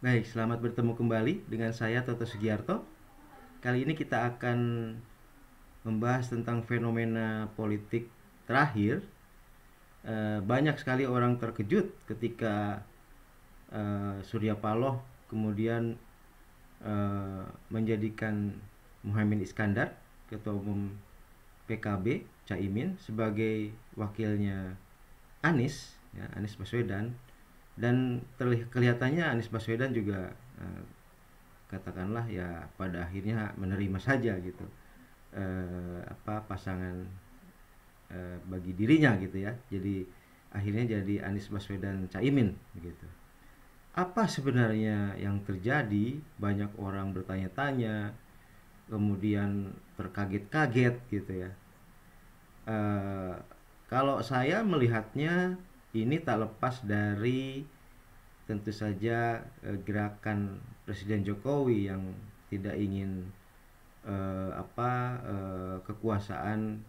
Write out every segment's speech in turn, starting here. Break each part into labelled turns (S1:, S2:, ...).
S1: Baik, selamat bertemu kembali dengan saya Toto Sugiarto. Kali ini kita akan membahas tentang fenomena politik terakhir. Banyak sekali orang terkejut ketika Surya Paloh kemudian menjadikan Muhaimin Iskandar, Ketua Umum PKB, Caimin, sebagai wakilnya Anies, ya, Anies Baswedan. Dan kelihatannya Anies Baswedan juga katakanlah ya pada akhirnya menerima saja gitu pasangan bagi dirinya gitu ya. Jadi akhirnya jadi Anies Baswedan Caimin begitu. Apa sebenarnya yang terjadi? Banyak orang bertanya-tanya, kemudian terkaget-kaget gitu ya. Eh, Kalau saya melihatnya ini tak lepas dari tentu saja gerakan Presiden Jokowi yang tidak ingin kekuasaan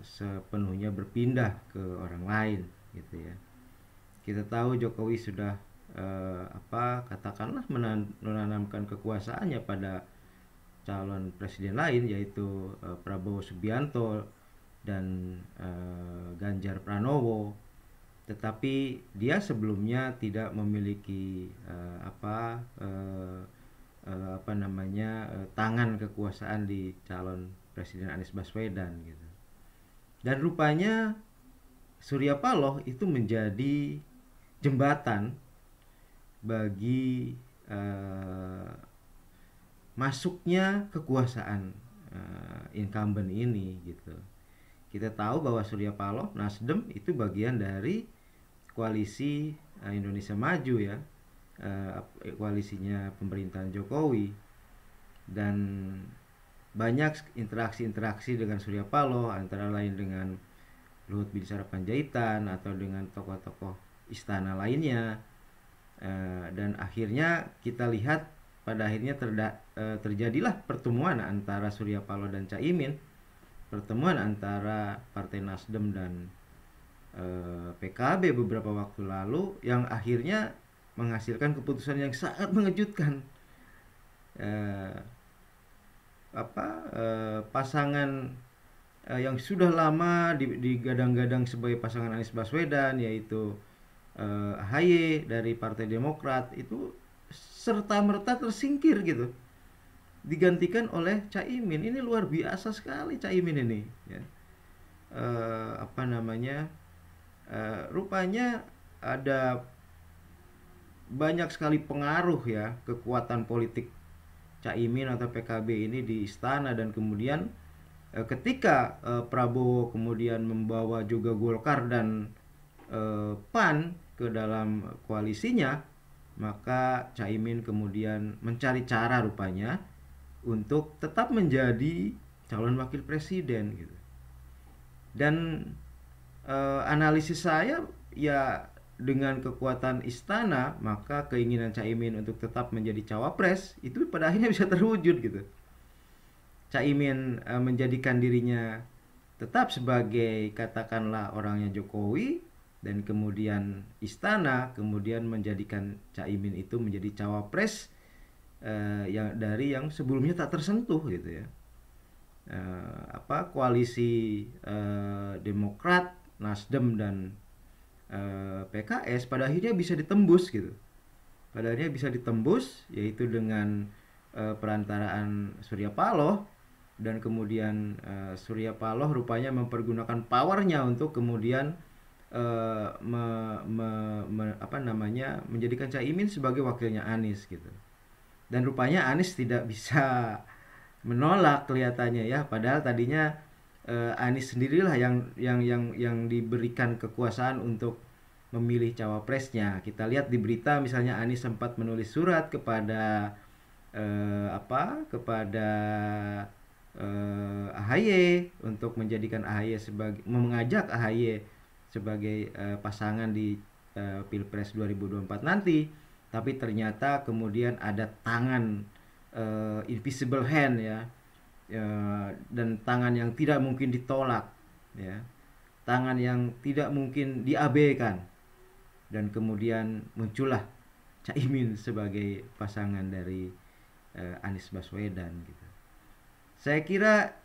S1: sepenuhnya berpindah ke orang lain gitu ya. Kita tahu Jokowi sudah katakanlah menanamkan kekuasaannya pada calon presiden lain, yaitu Prabowo Subianto dan Ganjar Pranowo. Tetapi dia sebelumnya tidak memiliki tangan kekuasaan di calon presiden Anies Baswedan gitu. Dan rupanya Surya Paloh itu menjadi jembatan bagi masuknya kekuasaan incumbent ini gitu. Kita tahu bahwa Surya Paloh, Nasdem itu bagian dari koalisi Indonesia Maju ya, koalisinya pemerintahan Jokowi. Dan banyak interaksi-interaksi dengan Surya Paloh, antara lain dengan Luhut Binsar Panjaitan atau dengan tokoh-tokoh istana lainnya. Dan akhirnya kita lihat pada akhirnya terjadilah pertemuan antara Surya Paloh dan Caimin, pertemuan antara Partai Nasdem dan PKB beberapa waktu lalu, yang akhirnya menghasilkan keputusan yang sangat mengejutkan. Eh, Pasangan yang sudah lama digadang-gadang sebagai pasangan Anies Baswedan, yaitu AHY dari Partai Demokrat, itu serta-merta tersingkir gitu, digantikan oleh Caimin. Ini luar biasa sekali Caimin ini ya. Rupanya ada banyak sekali pengaruh ya, kekuatan politik Caimin atau PKB ini di istana. Dan kemudian ketika Prabowo kemudian membawa juga Golkar dan PAN ke dalam koalisinya, maka Caimin kemudian mencari cara rupanya untuk tetap menjadi calon wakil presiden gitu. Dan analisis saya ya, dengan kekuatan istana, maka keinginan Caimin untuk tetap menjadi cawapres itu pada akhirnya bisa terwujud gitu. Caimin menjadikan dirinya tetap sebagai katakanlah orangnya Jokowi, dan kemudian istana kemudian menjadikan Caimin itu menjadi cawapres yang sebelumnya tak tersentuh gitu ya. Koalisi Demokrat, Nasdem dan PKS pada akhirnya bisa ditembus gitu. Pada akhirnya bisa ditembus, yaitu dengan perantaraan Surya Paloh. Dan kemudian Surya Paloh rupanya mempergunakan powernya untuk kemudian menjadikan Caimin sebagai wakilnya Anies gitu. Dan rupanya Anies tidak bisa menolak kelihatannya ya, padahal tadinya Anies sendirilah yang diberikan kekuasaan untuk memilih cawapresnya. Kita lihat di berita misalnya Anies sempat menulis surat kepada kepada AHY untuk menjadikan AHY sebagai, mengajak AHY sebagai pasangan di Pilpres 2024 nanti. Tapi ternyata kemudian ada tangan, invisible hand ya, dan tangan yang tidak mungkin ditolak ya, tangan yang tidak mungkin diabaikan. Dan kemudian muncullah Caimin sebagai pasangan dari Anies Baswedan gitu. Saya kira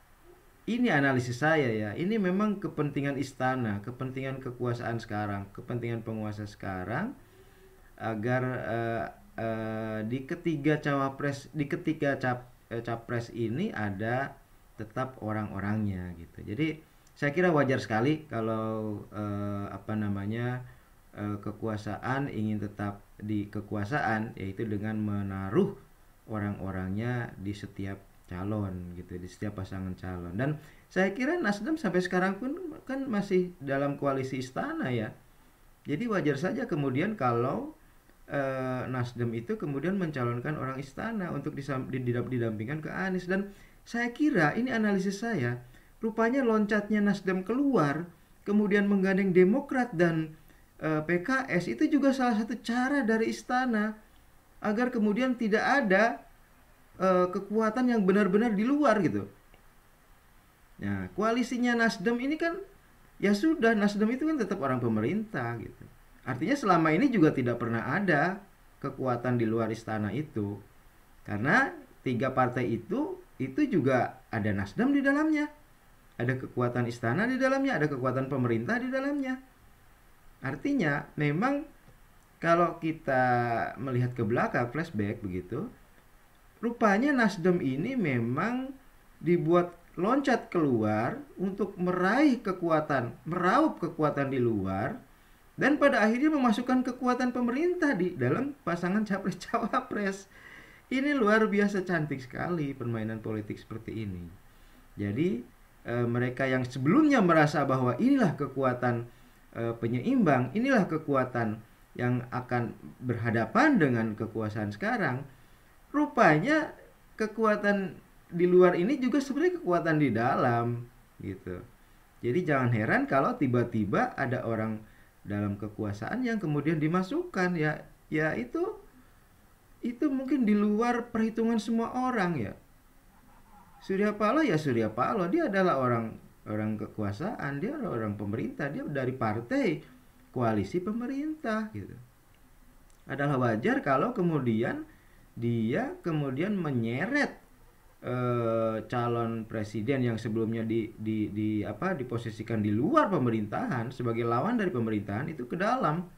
S1: ini analisis saya ya. Ini memang kepentingan istana, kepentingan kekuasaan sekarang, kepentingan penguasa sekarang agar di ketiga capres ini ada tetap orang-orangnya gitu. Jadi saya kira wajar sekali kalau kekuasaan ingin tetap di kekuasaan, yaitu dengan menaruh orang-orangnya di setiap calon gitu, di setiap pasangan calon. Dan saya kira Nasdem sampai sekarang pun kan masih dalam koalisi istana ya. Jadi wajar saja kemudian kalau Nasdem itu kemudian mencalonkan orang istana untuk didampingkan ke Anies. Dan saya kira ini analisis saya, rupanya loncatnya Nasdem keluar kemudian menggandeng Demokrat dan PKS itu juga salah satu cara dari istana agar kemudian tidak ada kekuatan yang benar-benar di luar gitu. Nah, koalisinya Nasdem ini kan ya sudah, Nasdem itu kan tetap orang pemerintah gitu. Artinya selama ini juga tidak pernah ada kekuatan di luar istana itu. Karena tiga partai itu juga ada Nasdem di dalamnya. Ada kekuatan istana di dalamnya, ada kekuatan pemerintah di dalamnya. Artinya memang kalau kita melihat ke belakang, flashback begitu, rupanya Nasdem ini memang dibuat loncat keluar untuk meraup kekuatan di luar, dan pada akhirnya memasukkan kekuatan pemerintah di dalam pasangan capres-cawapres. Ini luar biasa cantik sekali permainan politik seperti ini. Jadi mereka yang sebelumnya merasa bahwa inilah kekuatan penyeimbang, inilah kekuatan yang akan berhadapan dengan kekuasaan sekarang, rupanya kekuatan di luar ini juga sebenarnya kekuatan di dalam gitu. Jadi jangan heran kalau tiba-tiba ada orang dalam kekuasaan yang kemudian dimasukkan ya itu mungkin di luar perhitungan semua orang ya. Surya Paloh ya Surya Paloh, dia adalah orang kekuasaan, dia adalah orang pemerintah, dia dari partai koalisi pemerintah gitu. Adalah wajar kalau kemudian dia kemudian menyeret calon presiden yang sebelumnya diposisikan di luar pemerintahan sebagai lawan dari pemerintahan itu ke dalam.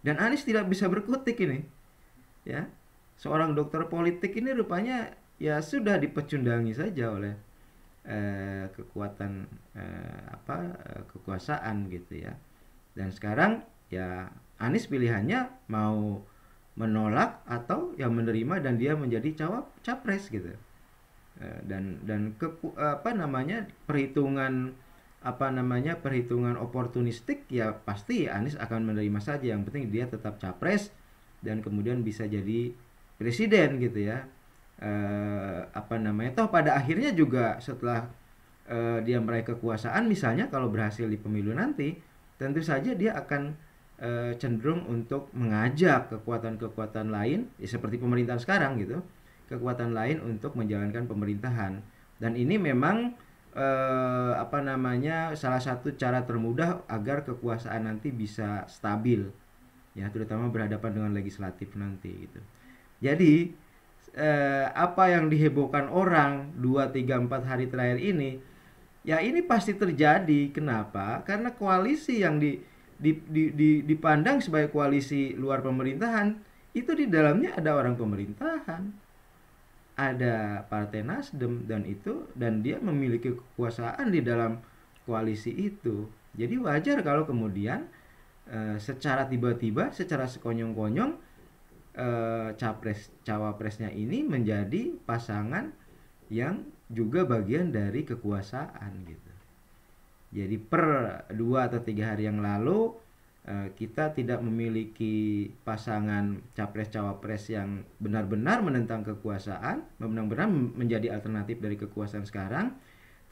S1: Dan Anies tidak bisa berkutik ini. Ya. Seorang dokter politik ini rupanya ya sudah dipecundangi saja oleh kekuatan kekuasaan gitu ya. Dan sekarang ya Anies pilihannya mau menolak atau yang menerima dan dia menjadi capres gitu. Dan perhitungan oportunistik ya pasti Anies akan menerima saja, yang penting dia tetap capres dan kemudian bisa jadi presiden gitu ya. Toh pada akhirnya juga setelah dia meraih kekuasaan, misalnya kalau berhasil di pemilu nanti, tentu saja dia akan cenderung untuk mengajak kekuatan-kekuatan lain ya, seperti pemerintahan sekarang gitu, kekuatan lain untuk menjalankan pemerintahan. Dan ini memang salah satu cara termudah agar kekuasaan nanti bisa stabil ya, terutama berhadapan dengan legislatif nanti gitu. Jadi apa yang dihebohkan orang 2, 3, 4 hari terakhir ini ya ini pasti terjadi. Kenapa? Karena koalisi yang dipandang sebagai koalisi luar pemerintahan itu di dalamnya ada orang pemerintahan, ada Partai Nasdem, dan dia memiliki kekuasaan di dalam koalisi itu. Jadi wajar kalau kemudian secara tiba-tiba, secara sekonyong-konyong cawapresnya ini menjadi pasangan yang juga bagian dari kekuasaan gitu. Jadi per 2 atau 3 hari yang lalu kita tidak memiliki pasangan capres-cawapres yang benar-benar menentang kekuasaan, benar-benar menjadi alternatif dari kekuasaan sekarang.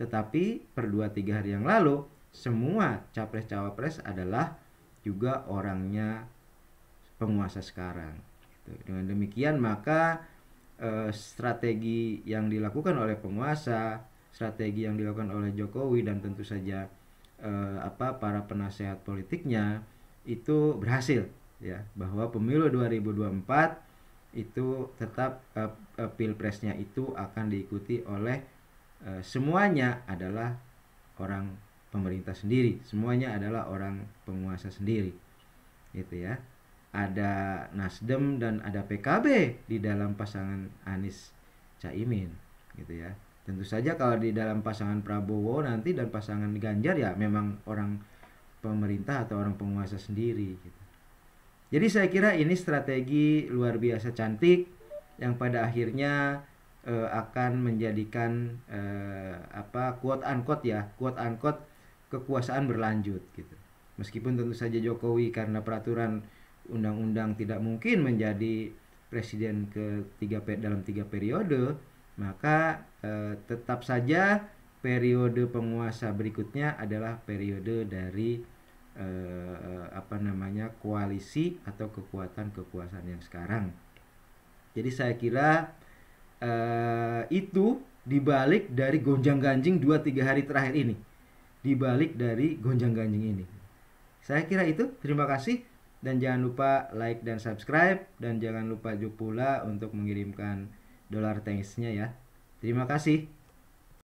S1: Tetapi per 2-3 hari yang lalu semua capres-cawapres adalah juga orangnya penguasa sekarang. Dengan demikian maka strategi yang dilakukan oleh penguasa, strategi yang dilakukan oleh Jokowi dan tentu saja para penasehat politiknya itu berhasil ya, bahwa pemilu 2024 itu tetap pilpresnya itu akan diikuti oleh semuanya adalah orang pemerintah sendiri, semuanya adalah orang penguasa sendiri, gitu ya. Ada Nasdem dan ada PKB di dalam pasangan Anies Caimin, gitu ya. Tentu saja kalau di dalam pasangan Prabowo nanti dan pasangan Ganjar ya memang orang pemerintah atau orang penguasa sendiri, gitu. Jadi saya kira ini strategi luar biasa cantik yang pada akhirnya akan menjadikan quote unquote ya, quote unquote kekuasaan berlanjut gitu. Meskipun tentu saja Jokowi karena peraturan undang-undang tidak mungkin menjadi presiden dalam 3 periode, maka tetap saja periode penguasa berikutnya adalah periode dari koalisi atau kekuatan kekuasaan yang sekarang. Jadi saya kira itu dibalik dari gonjang-ganjing 2-3 hari terakhir ini, dibalik dari gonjang-ganjing ini. Saya kira itu. Terima kasih dan jangan lupa like dan subscribe, dan jangan lupa juga pula untuk mengirimkan dollar thanks-nya ya. Terima kasih.